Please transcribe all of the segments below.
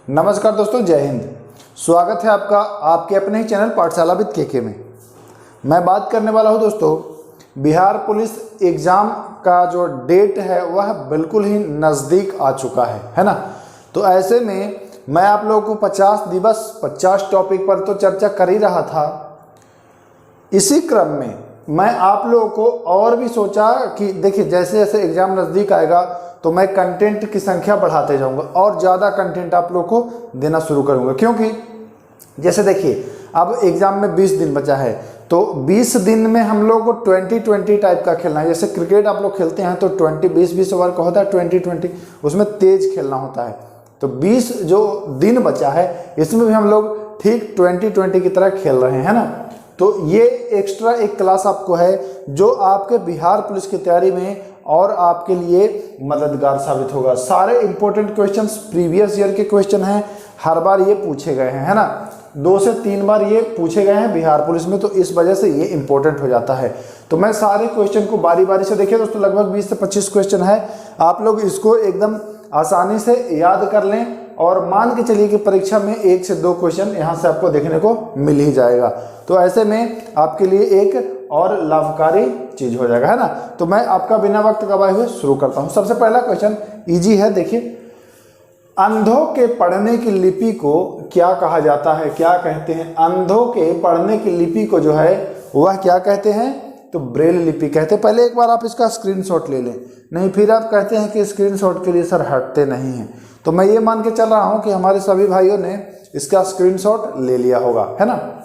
नमस्कार दोस्तों, जय हिंद। स्वागत है आपका आपके अपने ही चैनल पाठशाला विद केके में। मैं बात करने वाला हूं दोस्तों, बिहार पुलिस एग्ज़ाम का जो डेट है वह बिल्कुल ही नज़दीक आ चुका है ना। तो ऐसे में मैं आप लोगों को 50 दिवस 50 टॉपिक पर तो चर्चा कर ही रहा था। इसी क्रम में मैं आप लोगों को और भी सोचा कि देखिए, जैसे जैसे एग्ज़ाम नज़दीक आएगा तो मैं कंटेंट की संख्या बढ़ाते जाऊंगा और ज़्यादा कंटेंट आप लोगों को देना शुरू करूंगा। क्योंकि जैसे देखिए, अब एग्ज़ाम में 20 दिन बचा है, तो 20 दिन में हम लोग को 20-20 टाइप का खेलना है। जैसे क्रिकेट आप लोग खेलते हैं तो 20-20 ओवर का होता है, 20-20 उसमें तेज खेलना होता है। तो 20 जो दिन बचा है इसमें भी हम लोग ठीक 20-20 की तरह खेल रहे हैं, है ना। तो ये एक्स्ट्रा एक क्लास आपको है जो आपके बिहार पुलिस की तैयारी में और आपके लिए मददगार साबित होगा। सारे इंपॉर्टेंट क्वेश्चंस प्रीवियस ईयर के क्वेश्चन हैं, हर बार ये पूछे गए हैं, है ना। 2 से 3 बार ये पूछे गए हैं बिहार पुलिस में, तो इस वजह से ये इंपॉर्टेंट हो जाता है। तो मैं सारे क्वेश्चन को बारी बारी से देखिए दोस्तों, लगभग 20 से 25 क्वेश्चन है। आप लोग इसको एकदम आसानी से याद कर लें और मान के चलिए कि परीक्षा में 1 से 2 क्वेश्चन यहाँ से आपको देखने को मिल ही जाएगा। तो ऐसे में आपके लिए एक और लाभकारी चीज हो जाएगा, है ना। तो मैं आपका बिना वक्त गवाए हुए शुरू करता हूँ। सबसे पहला क्वेश्चन इजी है, देखिए। अंधों के पढ़ने की लिपि को क्या कहा जाता है, क्या कहते हैं? अंधों के पढ़ने की लिपि को जो है वह क्या कहते हैं? तो ब्रेल लिपि कहते हैं। पहले एक बार आप इसका स्क्रीनशॉट ले लें, नहीं फिर आप कहते हैं कि स्क्रीनशॉट के लिए सर हटते नहीं हैं। तो मैं ये मान के चल रहा हूँ कि हमारे सभी भाइयों ने इसका स्क्रीनशॉट ले लिया होगा, है ना।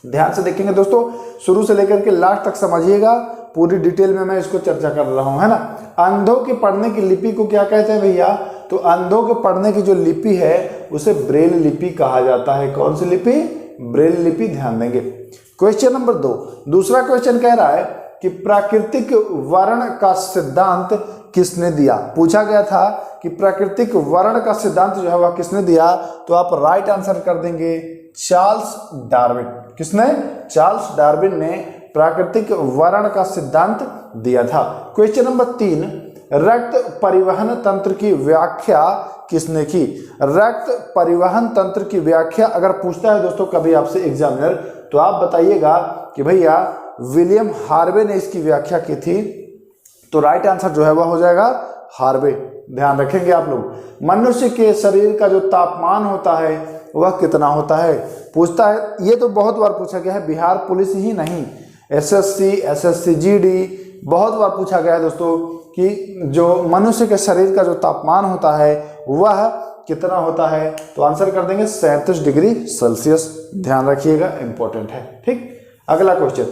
ध्यान से देखेंगे दोस्तों, शुरू से लेकर के लास्ट तक समझिएगा, पूरी डिटेल में मैं इसको चर्चा कर रहा हूँ, है ना। अंधों के पढ़ने की लिपि को क्या कहते हैं भैया? तो अंधों के पढ़ने की जो लिपि है उसे ब्रेल लिपि कहा जाता है। कौन सी लिपि? ब्रेल लिपि। ध्यान देंगे। क्वेश्चन नंबर 2, दूसरा क्वेश्चन कह रहा है कि प्राकृतिक वर्ण का सिद्धांत किसने दिया? पूछा गया था कि प्राकृतिक वर्ण का सिद्धांत जो है वह किसने दिया? तो आप राइट आंसर कर देंगे चार्ल्स डार्विन। किसने? चार्ल्स डार्विन ने प्राकृतिक वर्ण का सिद्धांत दिया था। क्वेश्चन नंबर 3, रक्त परिवहन तंत्र की व्याख्या किसने की? रक्त परिवहन तंत्र की व्याख्या अगर पूछता है दोस्तों कभी आपसे एग्जामिनर, तो आप बताइएगा कि भैया विलियम हार्वे ने इसकी व्याख्या की थी। तो राइट आंसर जो है वह हो जाएगा हार्वे। ध्यान रखेंगे आप लोग। मनुष्य के शरीर का जो तापमान होता है वह कितना होता है? पूछता है। ये तो बहुत बार पूछा गया है, बिहार पुलिस ही नहीं, एसएससी जीडी बहुत बार पूछा गया है दोस्तों कि जो मनुष्य के शरीर का जो तापमान होता है वह कितना होता है? तो आंसर कर देंगे 37 डिग्री सेल्सियस। ध्यान रखिएगा, इंपॉर्टेंट है। ठीक, अगला क्वेश्चन,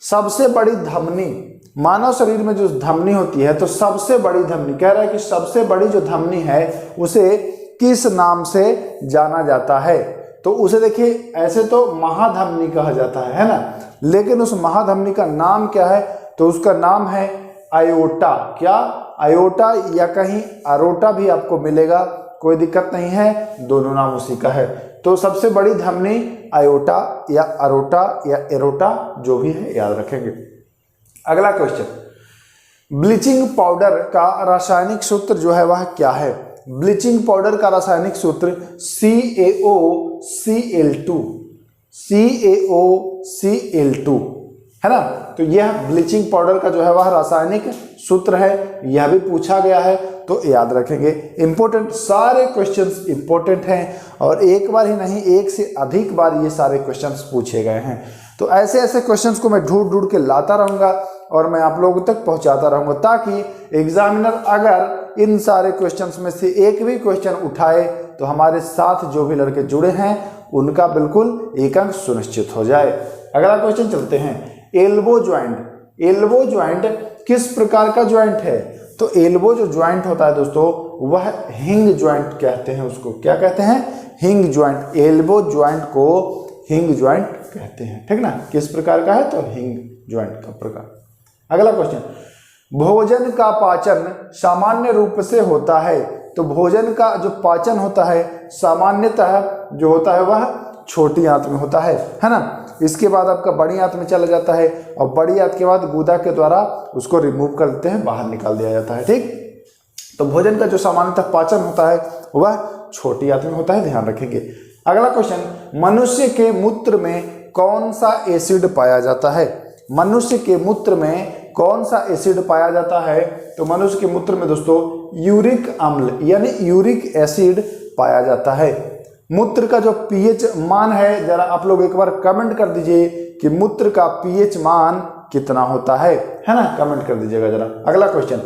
सबसे बड़ी धमनी, मानव शरीर में जो धमनी होती है, तो सबसे बड़ी धमनी कह रहा है कि सबसे बड़ी जो धमनी है उसे किस नाम से जाना जाता है? तो उसे देखिए, ऐसे तो महाधमनी कहा जाता है ना, लेकिन उस महाधमनी का नाम क्या है? तो उसका नाम है आयोटा। क्या? आयोटा, या कहीं अरोटा भी आपको मिलेगा, कोई दिक्कत नहीं है, दोनों नाम उसी का है। तो सबसे बड़ी धमनी आयोटा या अरोटा या एरोटा जो भी है, याद रखेंगे। अगला क्वेश्चन, ब्लीचिंग पाउडर का रासायनिक सूत्र जो है वह क्या है? ब्लीचिंग पाउडर का रासायनिक सूत्र CaOCl2, CaOCl2, है ना। तो यह ब्लीचिंग पाउडर का जो है वह रासायनिक सूत्र है, यह भी पूछा गया है, तो याद रखेंगे। इंपॉर्टेंट, सारे क्वेश्चंस इंपॉर्टेंट हैं और एक बार ही नहीं, एक से अधिक बार ये सारे क्वेश्चंस पूछे गए हैं। तो ऐसे ऐसे क्वेश्चंस को मैं ढूंढ ढूंढ के लाता रहूंगा और मैं आप लोगों तक पहुंचाता रहूंगा, ताकि एग्जामिनर अगर इन सारे क्वेश्चंस में से एक भी क्वेश्चन उठाए तो हमारे साथ जो भी लड़के जुड़े हैं उनका बिल्कुल एक अंक सुनिश्चित हो जाए। अगला क्वेश्चन चलते हैं, एल्बो ज्वाइंट। एल्बो ज्वाइंट किस प्रकार का ज्वाइंट है? तो एल्बो जो ज्वाइंट होता है दोस्तों वह हिंग ज्वाइंट कहते हैं। उसको क्या कहते हैं? हिंग ज्वाइंट। एल्बो ज्वाइंट को हिंग ज्वाइंट कहते हैं, ठीक ना। किस प्रकार का है? तो हिंग ज्वाइंट का प्रकार। अगला क्वेश्चन, भोजन का पाचन सामान्य रूप से होता है। तो भोजन का जो पाचन होता है सामान्यतः जो होता है वह छोटी आंत में होता है ना। इसके बाद आपका बड़ी आंत में चला जाता है और बड़ी आंत के बाद गूदा के द्वारा उसको रिमूव कर देते हैं, बाहर निकाल दिया जाता है। ठीक, तो भोजन का जो सामान्यतः पाचन होता है वह छोटी आंत में होता है, ध्यान रखेंगे। अगला क्वेश्चन, मनुष्य के मूत्र में कौन सा एसिड पाया जाता है? मनुष्य के मूत्र में कौन सा एसिड पाया जाता है? तो मनुष्य के मूत्र में दोस्तों यूरिक अम्ल यानी यूरिक एसिड पाया जाता है। मूत्र का जो पीएच मान है, जरा आप लोग एक बार कमेंट कर दीजिए कि मूत्र का पीएच मान कितना होता है ना, कमेंट कर दीजिएगा जरा। अगला क्वेश्चन,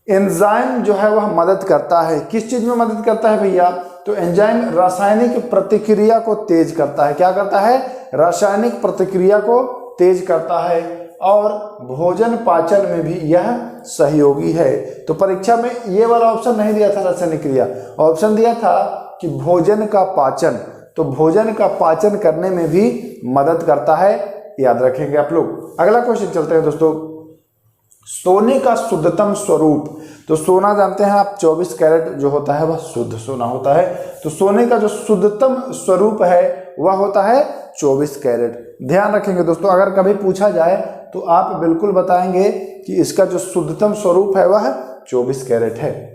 एंजाइम जो है वह मदद करता है, किस चीज में मदद करता है भैया? तो एंजाइम रासायनिक प्रतिक्रिया को तेज करता है। क्या करता है? रासायनिक प्रतिक्रिया को तेज करता है और भोजन पाचन में भी यह सहयोगी है। तो परीक्षा में ये वाला ऑप्शन नहीं दिया था रासायनिक क्रिया, ऑप्शन दिया था कि भोजन का पाचन। तो भोजन का पाचन करने में भी मदद करता है, याद रखेंगे आप लोग। अगला क्वेश्चन चलते हैं दोस्तों, सोने का शुद्धतम स्वरूप। तो सोना जानते हैं आप 24 कैरेट जो होता है वह शुद्ध सोना होता है। तो सोने का जो शुद्धतम स्वरूप है वह होता है 24 कैरेट। ध्यान रखेंगे दोस्तों, अगर कभी पूछा जाए तो आप बिल्कुल बताएंगे कि इसका जो शुद्धतम स्वरूप है वह 24 कैरेट है।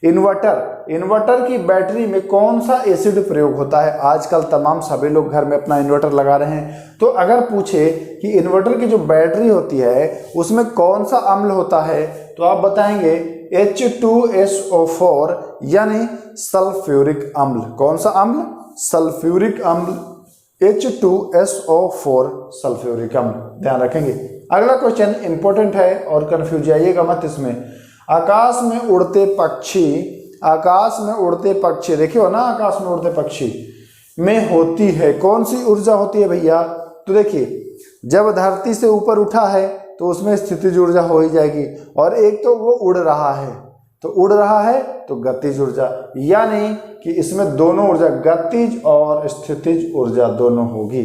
इन्वर्टर की बैटरी में कौन सा एसिड प्रयोग होता है? आजकल तमाम सभी लोग घर में अपना इन्वर्टर लगा रहे हैं। तो अगर पूछे कि इन्वर्टर की जो बैटरी होती है उसमें कौन सा अम्ल होता है, तो आप बताएंगे H2SO4 यानी सल्फ्यूरिक अम्ल। कौन सा अम्ल? सल्फ्यूरिक अम्ल, H2SO4 सल्फ्यूरिक अम्ल, ध्यान रखेंगे। अगला क्वेश्चन इंपॉर्टेंट है और कंफ्यूज जाइएगा मत इसमें। आकाश में उड़ते पक्षी, आकाश में उड़ते पक्षी देखिए हो ना, आकाश में उड़ते पक्षी में होती है कौन सी ऊर्जा होती है भैया? तो देखिए, जब धरती से ऊपर उठा है तो उसमें स्थितिज ऊर्जा हो ही जाएगी, और एक तो वो उड़ रहा है, तो उड़ रहा है तो गतिज ऊर्जा, यानी कि इसमें दोनों ऊर्जा गतिज और स्थितिज ऊर्जा दोनों होगी।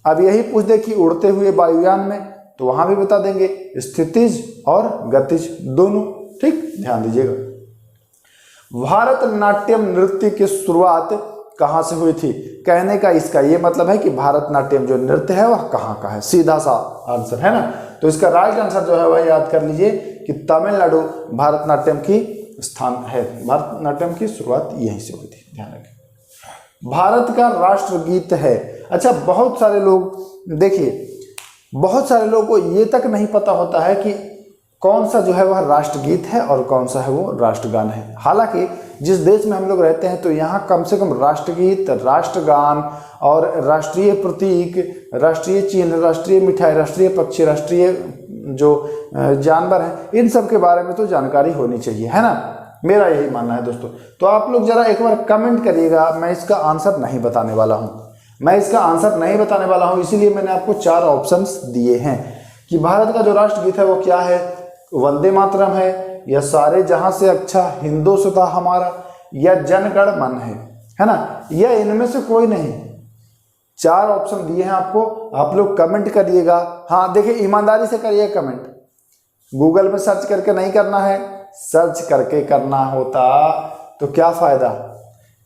अब यही पूछ दे कि उड़ते हुए वायुयान में, तो वहां भी बता देंगे स्थितिज और गतिज दोनों। ठीक, ध्यान दीजिएगा। भारतनाट्यम नृत्य की शुरुआत कहां से हुई थी? कहने का इसका ये मतलब है कि भारतनाट्यम जो नृत्य है वह कहां का है, सीधा सा आंसर है ना। तो इसका राइट आंसर जो है वह याद कर लीजिए कि तमिलनाडु भारतनाट्यम की स्थान है। भारतनाट्यम की शुरुआत यहीं से हुई थी, ध्यान रखें। भारत का राष्ट्रगीत है। अच्छा, बहुत सारे लोग देखिए, बहुत सारे लोगों को ये तक नहीं पता होता है कि कौन सा जो है वह राष्ट्रगीत है और कौन सा है वो राष्ट्रगान है। हालांकि जिस देश में हम लोग रहते हैं तो यहाँ कम से कम राष्ट्रगीत, राष्ट्रगान और राष्ट्रीय प्रतीक, राष्ट्रीय चिन्ह, राष्ट्रीय मिठाई, राष्ट्रीय पक्षी, राष्ट्रीय जो जानवर हैं, इन सब के बारे में तो जानकारी होनी चाहिए, है ना। मेरा यही मानना है दोस्तों। तो आप लोग जरा एक बार कमेंट करिएगा। मैं इसका आंसर नहीं बताने वाला हूँ, मैं इसका आंसर नहीं बताने वाला हूँ, इसीलिए मैंने आपको 4 ऑप्शंस दिए हैं कि भारत का जो राष्ट्रगीत है वो क्या है, वंदे मातरम है, या सारे जहां से अच्छा हिंदुस्तान हमारा, या जनगण मन है ना, या इनमें से कोई नहीं। 4 ऑप्शन दिए हैं आपको, आप लोग कमेंट करिएगा। हाँ देखिए, ईमानदारी से करिए कमेंट, गूगल में सर्च करके नहीं करना है, सर्च करके करना होता तो क्या फायदा।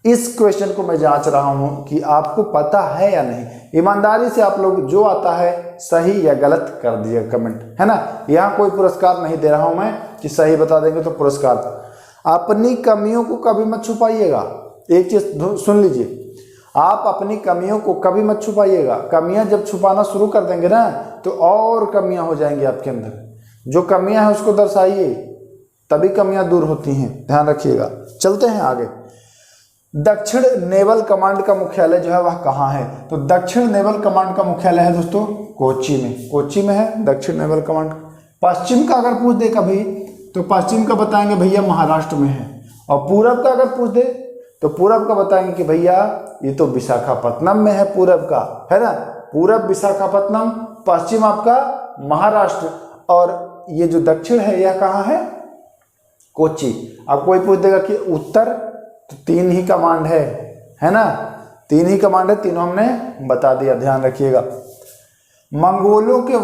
इस क्वेश्चन को मैं जांच रहा हूं कि आपको पता है या नहीं। ईमानदारी से आप लोग जो आता है सही या गलत कर दीजिएगा कमेंट, है ना। यहाँ कोई पुरस्कार नहीं दे रहा हूं मैं कि सही बता देंगे तो पुरस्कार। अपनी कमियों को कभी मत छुपाइएगा। एक चीज सुन लीजिए, आप अपनी कमियों को कभी मत छुपाइएगा। कमियां जब छुपाना शुरू कर देंगे ना तो और कमियां हो जाएंगी आपके अंदर। जो कमियां हैं उसको दर्शाइए, तभी कमियां दूर होती हैं, ध्यान रखिएगा। चलते हैं आगे। दक्षिण नेवल कमांड का मुख्यालय जो है वह कहाँ है? तो दक्षिण नेवल कमांड का मुख्यालय है दोस्तों कोच्चि में, कोच्चि में है दक्षिण नेवल कमांड। पश्चिम का अगर पूछ दे कभी तो पश्चिम का बताएंगे भैया महाराष्ट्र में है, और पूरब का अगर पूछ दे तो पूरब का बताएंगे कि भैया ये तो विशाखापत्तनम में है, पूरब का, है ना। पूरब विशाखापत्तनम, पश्चिम आपका महाराष्ट्र, और ये जो दक्षिण है यह कहाँ है? कोच्चि। अब कोई पूछ देगा कि उत्तर, तो 3 ही कमांड है ना, 3 ही कमांड है, तीनों हमने बता दिया, ध्यान रखिएगा। मंगोलों के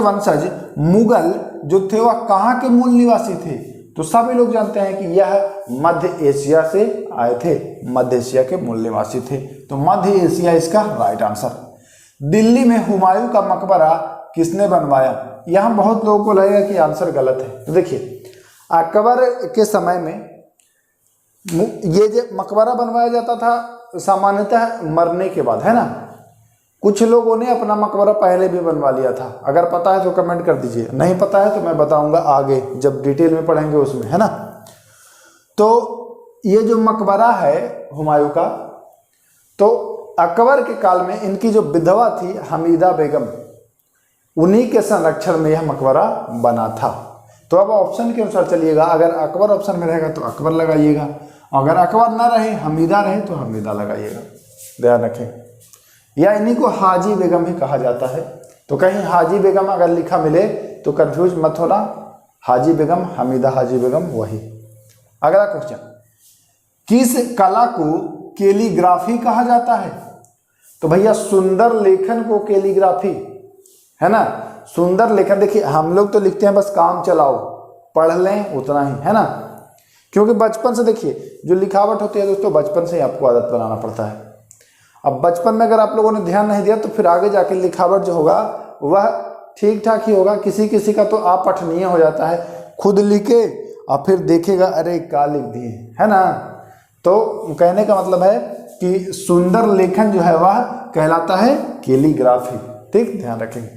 वंशज मुगल जो थे वह कहाँ के मूल निवासी थे? तो सभी लोग जानते हैं कि यह मध्य एशिया से आए थे, मध्य एशिया के मूल निवासी थे। तो मध्य एशिया इसका राइट आंसर। दिल्ली में हुमायूं का मकबरा किसने बनवाया? यहां बहुत लोगों को लगेगा कि आंसर गलत है। तो देखिए, अकबर के समय में ये जो मकबरा बनवाया जाता था सामान्यतः मरने के बाद, है ना। कुछ लोगों ने अपना मकबरा पहले भी बनवा लिया था। अगर पता है तो कमेंट कर दीजिए, नहीं पता है तो मैं बताऊंगा आगे जब डिटेल में पढ़ेंगे उसमें, है ना। तो ये जो मकबरा है हुमायूं का, तो अकबर के काल में इनकी जो विधवा थी हमीदा बेगम, उन्हीं के संरक्षण में यह मकबरा बना था। तो अब ऑप्शन के अनुसार चलिएगा, अगर अकबर ऑप्शन में रहेगा तो अकबर लगाइएगा, अगर अकबर ना रहे हमीदा रहे तो हमीदा लगाइएगा, ध्यान रखें। या इन्हीं को हाजी बेगम भी कहा जाता है। तो कहीं हाजी बेगम अगर लिखा मिले तो कंफ्यूज मत होना, हाजी बेगम, हमीदा हाजी बेगम वही। अगला क्वेश्चन, किस कला को कैलीग्राफी कहा जाता है? तो भैया सुंदर लेखन को कैलीग्राफी, है ना। सुंदर लेखन, देखिए हम लोग तो लिखते हैं बस काम चलाओ, पढ़ लें उतना ही, है ना। क्योंकि बचपन से देखिए जो लिखावट होती है दोस्तों, बचपन से ही आपको आदत बनाना पड़ता है। अब बचपन में अगर आप लोगों ने ध्यान नहीं दिया तो फिर आगे जाके लिखावट जो होगा वह ठीक ठाक ही होगा। किसी किसी का तो अपठनीय हो जाता है, खुद लिखे और फिर देखेगा अरे क्या लिख दिए, है ना। तो कहने का मतलब है कि सुंदर लेखन जो है वह कहलाता है कैलीग्राफी, ठीक, ध्यान रखेंगे।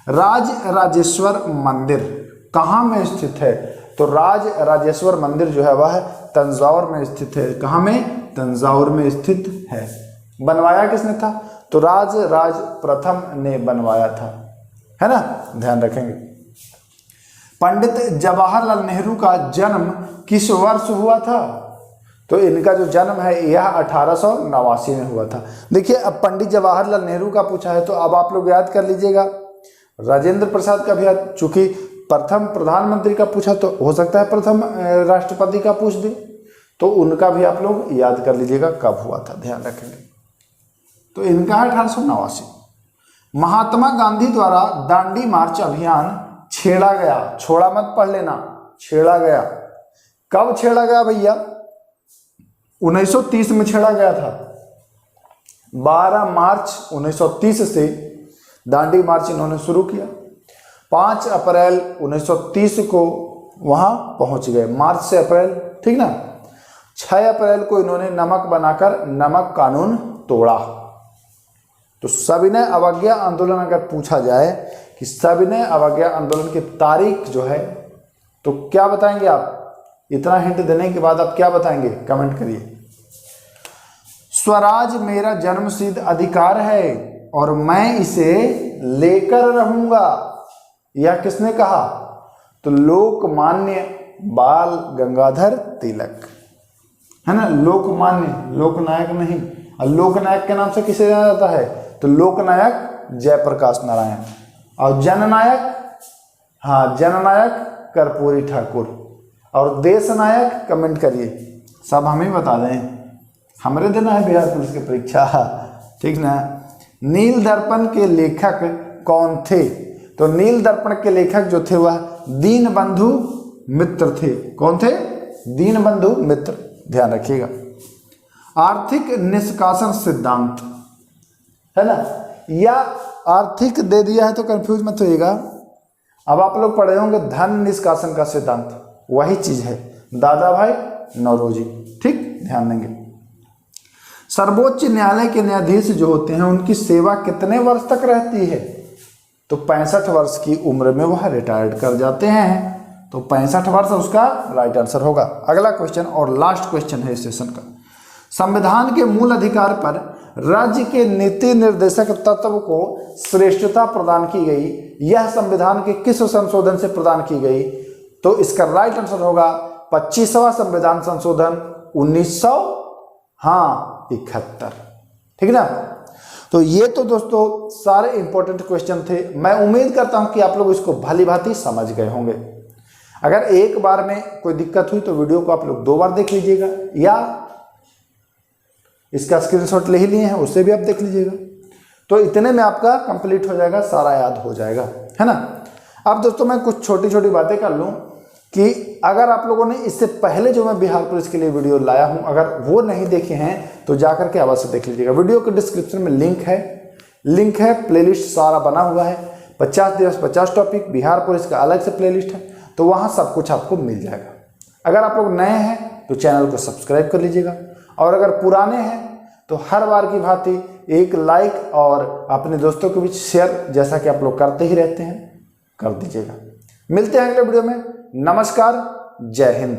राज राजेश्वर मंदिर कहाँ में स्थित है? तो राज राजेश्वर मंदिर जो है वह तंजावुर में स्थित है। कहाँ में? तंजावुर में स्थित है। बनवाया किसने था? तो राज प्रथम ने बनवाया था, है ना, ध्यान रखेंगे। पंडित जवाहरलाल नेहरू का जन्म किस वर्ष हुआ था? तो इनका जो जन्म है यह 1889 में हुआ था। देखिए अब पंडित जवाहरलाल नेहरू का पूछा है तो अब आप लोग याद कर लीजिएगा। राजेंद्र प्रसाद का भी, चूंकि प्रथम प्रधानमंत्री का पूछा तो हो सकता है प्रथम राष्ट्रपति का पूछ दे, तो उनका भी आप लोग याद कर लीजिएगा कब हुआ था, ध्यान रखेंगे। तो इनका है 1889। महात्मा गांधी द्वारा दांडी मार्च अभियान छेड़ा गया, छोड़ा मत पढ़ लेना, छेड़ा गया। कब छेड़ा गया भैया? 1930 में छेड़ा गया था। 12 मार्च 1930 से दांडी मार्च इन्होंने शुरू किया। 5 अप्रैल 1930 को वहां पहुंच गए, मार्च से अप्रैल, ठीक ना। 6 अप्रैल को इन्होंने नमक बनाकर नमक कानून तोड़ा। तो सविनय अवज्ञा आंदोलन अगर पूछा जाए कि सविनय अवज्ञा आंदोलन की तारीख जो है तो क्या बताएंगे आप? इतना हिंट देने के बाद आप क्या बताएंगे? कमेंट करिए। स्वराज मेरा जन्मसिद्ध अधिकार है और मैं इसे लेकर रहूंगा, यह किसने कहा? तो लोकमान्य बाल गंगाधर तिलक, है ना। लोकमान्य, लोकनायक नहीं। और लोकनायक के नाम से किसे जाना जाता है? तो लोकनायक जयप्रकाश नारायण। और जननायक, हाँ जननायक कर्पूरी ठाकुर। और देश नायक कमेंट करिए, सब हम ही बता दें, हमारे देना है बिहार पुलिस की परीक्षा, ठीक ना। नील दर्पण के लेखक कौन थे? तो नील दर्पण के लेखक जो थे वह दीनबंधु मित्र थे। कौन थे? दीनबंधु मित्र, ध्यान रखिएगा। आर्थिक निष्कासन सिद्धांत, है ना, या आर्थिक दे दिया है तो कंफ्यूज मत होइएगा। अब आप लोग पढ़े होंगे धन निष्कासन का सिद्धांत, वही चीज है, दादा भाई नौरोजी, ठीक, ध्यान देंगे। सर्वोच्च न्यायालय के न्यायाधीश जो होते हैं उनकी सेवा कितने वर्ष तक रहती है? तो 65 वर्ष की उम्र में वह रिटायर्ड कर जाते हैं। तो 65 वर्ष उसका राइट आंसर होगा। अगला क्वेश्चन और लास्ट क्वेश्चन है इस सेशन का। संविधान के मूल अधिकार पर राज्य के नीति निर्देशक तत्व को श्रेष्ठता प्रदान की गई, यह संविधान के किस संशोधन से प्रदान की गई? तो इसका राइट आंसर होगा 25वां संविधान संशोधन 1971, ठीक ना। तो ये तो दोस्तों सारे इंपॉर्टेंट क्वेश्चन थे। मैं उम्मीद करता हूं कि आप लोग इसको भली भांति समझ गए होंगे। अगर एक बार में कोई दिक्कत हुई तो वीडियो को आप लोग 2 बार देख लीजिएगा, या इसका स्क्रीनशॉट ले ही लिए हैं उससे भी आप देख लीजिएगा। तो इतने में आपका कंप्लीट हो जाएगा, सारा याद हो जाएगा, है ना। अब दोस्तों मैं कुछ छोटी छोटी बातें कर लूँ कि अगर आप लोगों ने इससे पहले जो मैं बिहार पुलिस के लिए वीडियो लाया हूं अगर वो नहीं देखे हैं तो जाकर के अवश्य देख लीजिएगा। वीडियो के डिस्क्रिप्शन में लिंक है, प्लेलिस्ट सारा बना हुआ है। 50 दिवस 50 टॉपिक, बिहार पुलिस का अलग से प्लेलिस्ट है, तो वहाँ सब कुछ आपको मिल जाएगा। अगर आप लोग नए हैं तो चैनल को सब्सक्राइब कर लीजिएगा, और अगर पुराने हैं तो हर बार की भांति एक लाइक और अपने दोस्तों के बीच शेयर, जैसा कि आप लोग करते ही रहते हैं, कर दीजिएगा। मिलते हैं अगले वीडियो में। नमस्कार, जय हिंद।